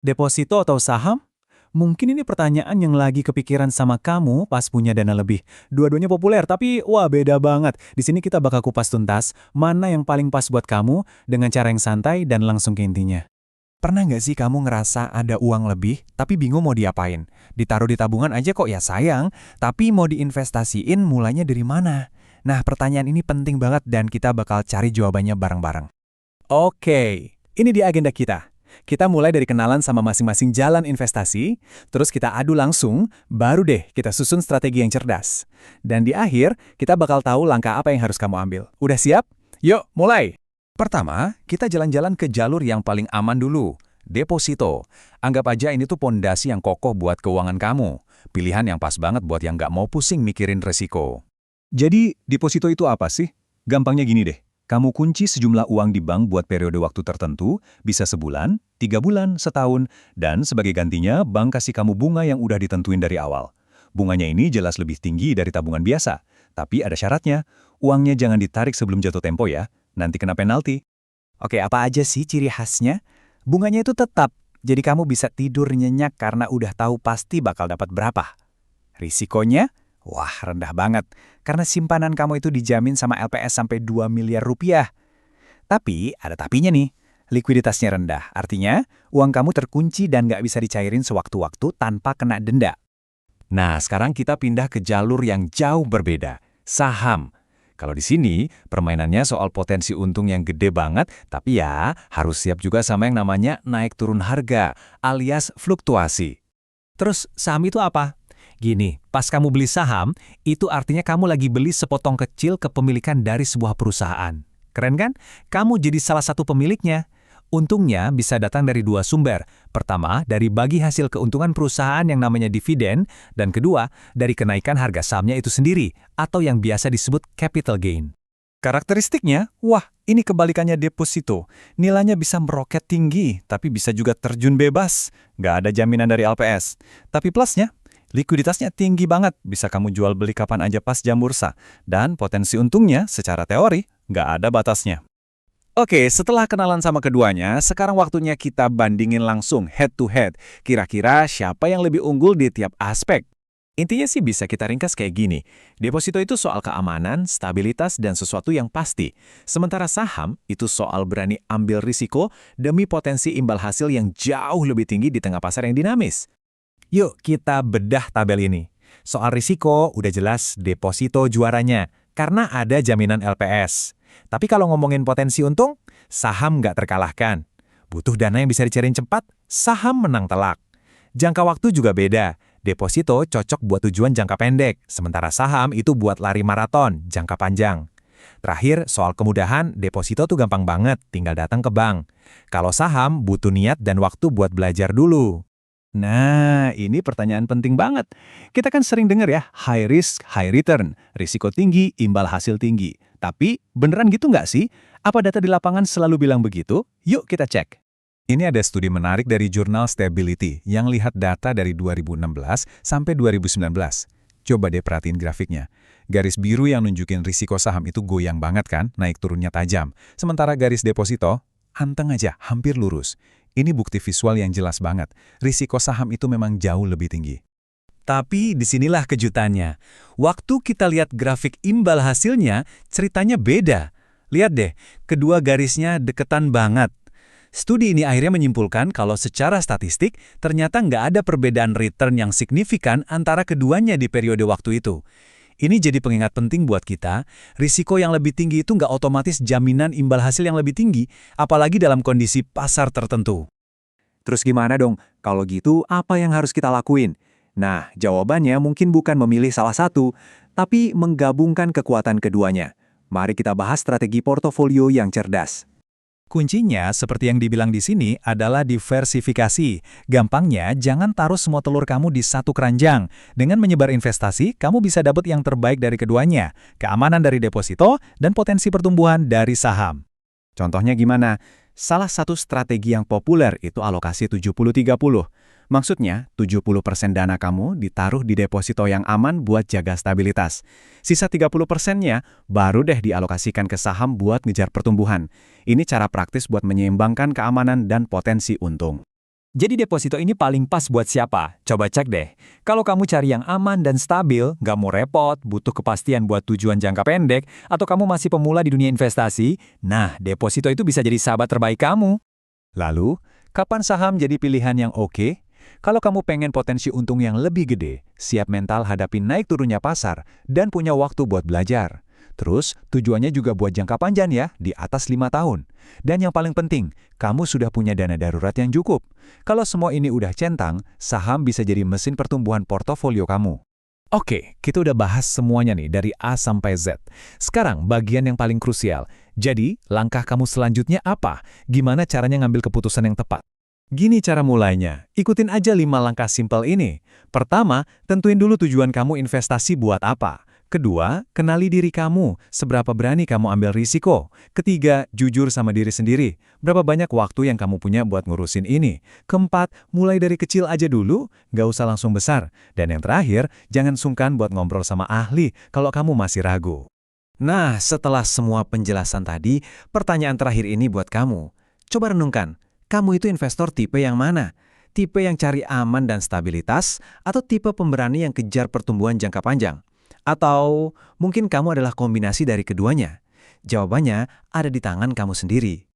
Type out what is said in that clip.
Deposito atau saham? Mungkin ini pertanyaan yang lagi kepikiran sama kamu pas punya dana lebih. Dua-duanya populer, tapi wah beda banget. Di sini kita bakal kupas tuntas, mana yang paling pas buat kamu dengan cara yang santai dan langsung ke intinya. Pernah nggak sih kamu ngerasa ada uang lebih, tapi bingung mau diapain? Ditaruh di tabungan aja kok ya sayang, tapi mau diinvestasiin mulainya dari mana? Nah, pertanyaan ini penting banget dan kita bakal cari jawabannya bareng-bareng. Oke, ini dia agenda kita. Kita mulai dari kenalan sama masing-masing jalan investasi, terus kita adu langsung, baru deh kita susun strategi yang cerdas. Dan di akhir, kita bakal tahu langkah apa yang harus kamu ambil. Udah siap? Yuk, mulai! Pertama, kita jalan-jalan ke jalur yang paling aman dulu. Deposito. Anggap aja ini tuh pondasi yang kokoh buat keuangan kamu. Pilihan yang pas banget buat yang nggak mau pusing mikirin resiko. Jadi, deposito itu apa sih? Gampangnya gini deh. Kamu kunci sejumlah uang di bank buat periode waktu tertentu, bisa sebulan, 3 bulan, setahun, dan sebagai gantinya, bank kasih kamu bunga yang udah ditentuin dari awal. Bunganya ini jelas lebih tinggi dari tabungan biasa, tapi ada syaratnya. Uangnya jangan ditarik sebelum jatuh tempo ya, nanti kena penalti. Oke, apa aja sih ciri khasnya? Bunganya itu tetap, jadi kamu bisa tidur nyenyak karena udah tahu pasti bakal dapat berapa. Risikonya? Wah, rendah banget, karena simpanan kamu itu dijamin sama LPS sampai 2 miliar rupiah. Tapi, ada tapinya nih, likuiditasnya rendah, artinya uang kamu terkunci dan nggak bisa dicairin sewaktu-waktu tanpa kena denda. Nah, sekarang kita pindah ke jalur yang jauh berbeda, saham. Kalau di sini, permainannya soal potensi untung yang gede banget, tapi ya harus siap juga sama yang namanya naik turun harga, alias fluktuasi. Terus, saham itu apa? Gini, pas kamu beli saham, itu artinya kamu lagi beli sepotong kecil kepemilikan dari sebuah perusahaan. Keren kan? Kamu jadi salah satu pemiliknya. Untungnya bisa datang dari dua sumber. Pertama, dari bagi hasil keuntungan perusahaan yang namanya dividen, dan kedua, dari kenaikan harga sahamnya itu sendiri, atau yang biasa disebut capital gain. Karakteristiknya, wah, ini kebalikannya deposito. Nilainya bisa meroket tinggi, tapi bisa juga terjun bebas. Nggak ada jaminan dari LPS. Tapi plusnya, likuiditasnya tinggi banget, bisa kamu jual beli kapan aja pas jam bursa. Dan potensi untungnya, secara teori, nggak ada batasnya. Oke, setelah kenalan sama keduanya, sekarang waktunya kita bandingin langsung head to head. Kira-kira siapa yang lebih unggul di tiap aspek? Intinya sih bisa kita ringkas kayak gini. Deposito itu soal keamanan, stabilitas, dan sesuatu yang pasti. Sementara saham itu soal berani ambil risiko demi potensi imbal hasil yang jauh lebih tinggi di tengah pasar yang dinamis. Yuk kita bedah tabel ini. Soal risiko udah jelas deposito juaranya, karena ada jaminan LPS. Tapi kalau ngomongin potensi untung, saham nggak terkalahkan. Butuh dana yang bisa dicariin cepat, saham menang telak. Jangka waktu juga beda. Deposito cocok buat tujuan jangka pendek, sementara saham itu buat lari maraton, jangka panjang. Terakhir, soal kemudahan, deposito tuh gampang banget, tinggal datang ke bank. Kalau saham, butuh niat dan waktu buat belajar dulu. Nah, ini pertanyaan penting banget. Kita kan sering dengar ya, high risk, high return. Risiko tinggi, imbal hasil tinggi. Tapi, beneran gitu nggak sih? Apa data di lapangan selalu bilang begitu? Yuk kita cek. Ini ada studi menarik dari jurnal Stability yang lihat data dari 2016 sampai 2019. Coba deh perhatiin grafiknya. Garis biru yang nunjukin risiko saham itu goyang banget kan, naik turunnya tajam. Sementara garis deposito, anteng aja, hampir lurus. Ini bukti visual yang jelas banget. Risiko saham itu memang jauh lebih tinggi. Tapi disinilah kejutannya. Waktu kita lihat grafik imbal hasilnya, ceritanya beda. Lihat deh, kedua garisnya deketan banget. Studi ini akhirnya menyimpulkan kalau secara statistik, ternyata nggak ada perbedaan return yang signifikan antara keduanya di periode waktu itu. Ini jadi pengingat penting buat kita, risiko yang lebih tinggi itu nggak otomatis jaminan imbal hasil yang lebih tinggi, apalagi dalam kondisi pasar tertentu. Terus gimana dong? Kalau gitu, apa yang harus kita lakuin? Nah, jawabannya mungkin bukan memilih salah satu, tapi menggabungkan kekuatan keduanya. Mari kita bahas strategi portofolio yang cerdas. Kuncinya, seperti yang dibilang di sini, adalah diversifikasi. Gampangnya, jangan taruh semua telur kamu di satu keranjang. Dengan menyebar investasi, kamu bisa dapat yang terbaik dari keduanya, keamanan dari deposito, dan potensi pertumbuhan dari saham. Contohnya gimana? Salah satu strategi yang populer itu alokasi 70-30. Maksudnya, 70% dana kamu ditaruh di deposito yang aman buat jaga stabilitas. Sisa 30%-nya baru deh dialokasikan ke saham buat ngejar pertumbuhan. Ini cara praktis buat menyeimbangkan keamanan dan potensi untung. Jadi deposito ini paling pas buat siapa? Coba cek deh. Kalau kamu cari yang aman dan stabil, nggak mau repot, butuh kepastian buat tujuan jangka pendek, atau kamu masih pemula di dunia investasi, nah deposito itu bisa jadi sahabat terbaik kamu. Lalu, kapan saham jadi pilihan yang oke? Kalau kamu pengen potensi untung yang lebih gede, siap mental hadapi naik turunnya pasar, dan punya waktu buat belajar. Terus, tujuannya juga buat jangka panjang ya, di atas 5 tahun. Dan yang paling penting, kamu sudah punya dana darurat yang cukup. Kalau semua ini udah centang, saham bisa jadi mesin pertumbuhan portofolio kamu. Oke, kita udah bahas semuanya nih dari A sampai Z. Sekarang bagian yang paling krusial. Jadi, langkah kamu selanjutnya apa? Gimana caranya ngambil keputusan yang tepat? Gini cara mulainya, ikutin aja 5 langkah simpel ini. Pertama, tentuin dulu tujuan kamu investasi buat apa. Kedua, kenali diri kamu, seberapa berani kamu ambil risiko. Ketiga, jujur sama diri sendiri, berapa banyak waktu yang kamu punya buat ngurusin ini. Keempat, mulai dari kecil aja dulu, nggak usah langsung besar. Dan yang terakhir, jangan sungkan buat ngobrol sama ahli kalau kamu masih ragu. Nah, setelah semua penjelasan tadi, pertanyaan terakhir ini buat kamu. Coba renungkan, kamu itu investor tipe yang mana? Tipe yang cari aman dan stabilitas, atau tipe pemberani yang kejar pertumbuhan jangka panjang? Atau mungkin kamu adalah kombinasi dari keduanya? Jawabannya ada di tangan kamu sendiri.